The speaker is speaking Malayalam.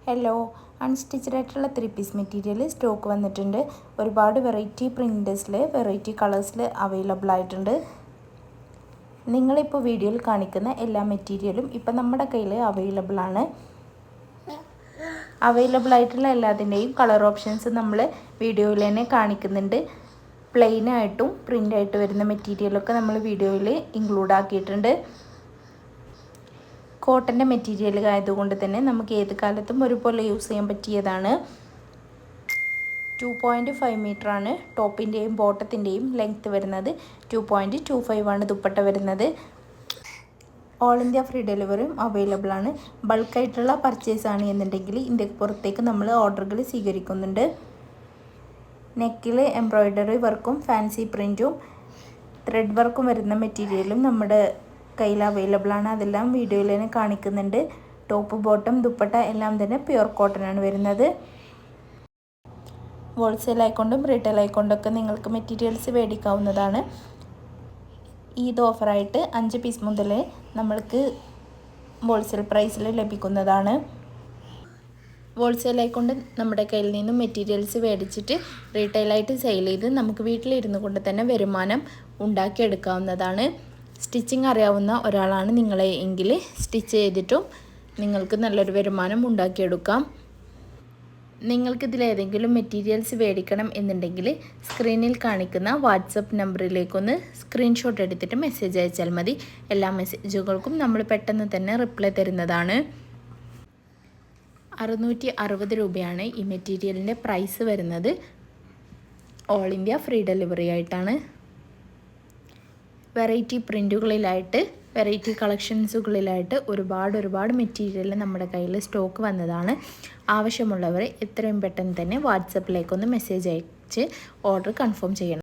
ഹലോ, അൺസ്റ്റിച്ചഡ് ആയിട്ടുള്ള 3 പീസ് മെറ്റീരിയൽ സ്റ്റോക്ക് വന്നിട്ടുണ്ട്. ഒരുപാട് വെറൈറ്റി പ്രിൻറ്റേഴ്സിൽ വെറൈറ്റി കളേഴ്സിൽ അവൈലബിൾ ആയിട്ടുണ്ട്. നിങ്ങളിപ്പോൾ വീഡിയോയിൽ കാണിക്കുന്ന എല്ലാ മെറ്റീരിയലും ഇപ്പം നമ്മുടെ കയ്യിൽ അവൈലബിൾ ആണ്. അവൈലബിൾ ആയിട്ടുള്ള എല്ലാത്തിൻ്റെയും കളർ ഓപ്ഷൻസ് നമ്മൾ വീഡിയോയിൽ തന്നെ കാണിക്കുന്നുണ്ട്. പ്ലെയിൻ ആയിട്ടും പ്രിൻ്റ് ആയിട്ട് വരുന്ന മെറ്റീരിയലൊക്കെ നമ്മൾ വീഡിയോയിൽ ഇൻക്ലൂഡ് ആക്കിയിട്ടുണ്ട്. കോട്ടൻ്റെ മെറ്റീരിയൽ ആയതുകൊണ്ട് തന്നെ നമുക്ക് ഏത് കാലത്തും ഒരുപോലെ യൂസ് ചെയ്യാൻ പറ്റിയതാണ്. 2.5 മീറ്ററാണ് ടോപ്പിൻ്റെയും ബോട്ടത്തിൻ്റെയും ലെങ്ത്ത് വരുന്നത്. 2.25 ആണ് ദുപ്പട്ട വരുന്നത്. ഓൾ ഇന്ത്യ ഫ്രീ ഡെലിവറിയും അവൈലബിൾ ആണ്. ബൾക്കായിട്ടുള്ള പർച്ചേസ് ആണ് എന്നുണ്ടെങ്കിൽ ഇന്ത്യക്ക് പുറത്തേക്ക് നമ്മൾ ഓർഡറുകൾ സ്വീകരിക്കുന്നുണ്ട്. നെക്കിൽ എംബ്രോയ്ഡറി വർക്കും ഫാൻസി പ്രിൻറ്റും ത്രെഡ് വർക്കും വരുന്ന മെറ്റീരിയലും നമ്മുടെ കയ്യിൽ അവൈലബിൾ ആണ്. അതെല്ലാം വീഡിയോയിൽ തന്നെ കാണിക്കുന്നുണ്ട്. ടോപ്പ് ബോട്ടം ദുപ്പട്ട എല്ലാം തന്നെ പ്യുവർ കോട്ടൺ ആണ് വരുന്നത്. ഹോൾസെയിൽ ആയിക്കൊണ്ടും റീറ്റെയിൽ ആയിക്കൊണ്ടൊക്കെ നിങ്ങൾക്ക് മെറ്റീരിയൽസ് മേടിക്കാവുന്നതാണ്. ഈദ് ഓഫറായിട്ട് 5 പീസ് മുതൽ നമ്മൾക്ക് ഹോൾസെയിൽ പ്രൈസിൽ ലഭിക്കുന്നതാണ്. ഹോൾസെയിൽ ആയിക്കൊണ്ട് നമ്മുടെ കയ്യിൽ നിന്നും മെറ്റീരിയൽസ് മേടിച്ചിട്ട് റീറ്റെയിലായിട്ട് സെയിൽ ചെയ്ത് നമുക്ക് വീട്ടിലിരുന്നു കൊണ്ട് തന്നെ വരുമാനം ഉണ്ടാക്കിയെടുക്കാവുന്നതാണ്. സ്റ്റിച്ചിങ് അറിയാവുന്ന ഒരാളാണ് നിങ്ങളെ എങ്കിൽ സ്റ്റിച്ച് ചെയ്തിട്ടും നിങ്ങൾക്ക് നല്ലൊരു വരുമാനം ഉണ്ടാക്കിയെടുക്കാം. നിങ്ങൾക്കിതിലേതെങ്കിലും മെറ്റീരിയൽസ് മേടിക്കണം എന്നുണ്ടെങ്കിൽ സ്ക്രീനിൽ കാണിക്കുന്ന വാട്സപ്പ് നമ്പറിലേക്കൊന്ന് സ്ക്രീൻഷോട്ട് എടുത്തിട്ട് മെസ്സേജ് അയച്ചാൽ മതി. എല്ലാ മെസ്സേജുകൾക്കും നമ്മൾ പെട്ടെന്ന് തന്നെ റിപ്ലൈ തരുന്നതാണ്. 660 രൂപയാണ് ഈ മെറ്റീരിയലിൻ്റെ പ്രൈസ് വരുന്നത്. ഓൾ ഇന്ത്യ ഫ്രീ ഡെലിവറി ആയിട്ടാണ്. വെറൈറ്റി പ്രിൻറ്റുകളിലായിട്ട് വെറൈറ്റി കളക്ഷൻസുകളിലായിട്ട് ഒരുപാട് മെറ്റീരിയൽ നമ്മുടെ കയ്യിൽ സ്റ്റോക്ക് വന്നതാണ്. ആവശ്യമുള്ളവർ എത്രയും പെട്ടെന്ന് തന്നെ വാട്സപ്പിലേക്കൊന്ന് മെസ്സേജ് അയച്ച് ഓർഡർ കൺഫേം ചെയ്യണം.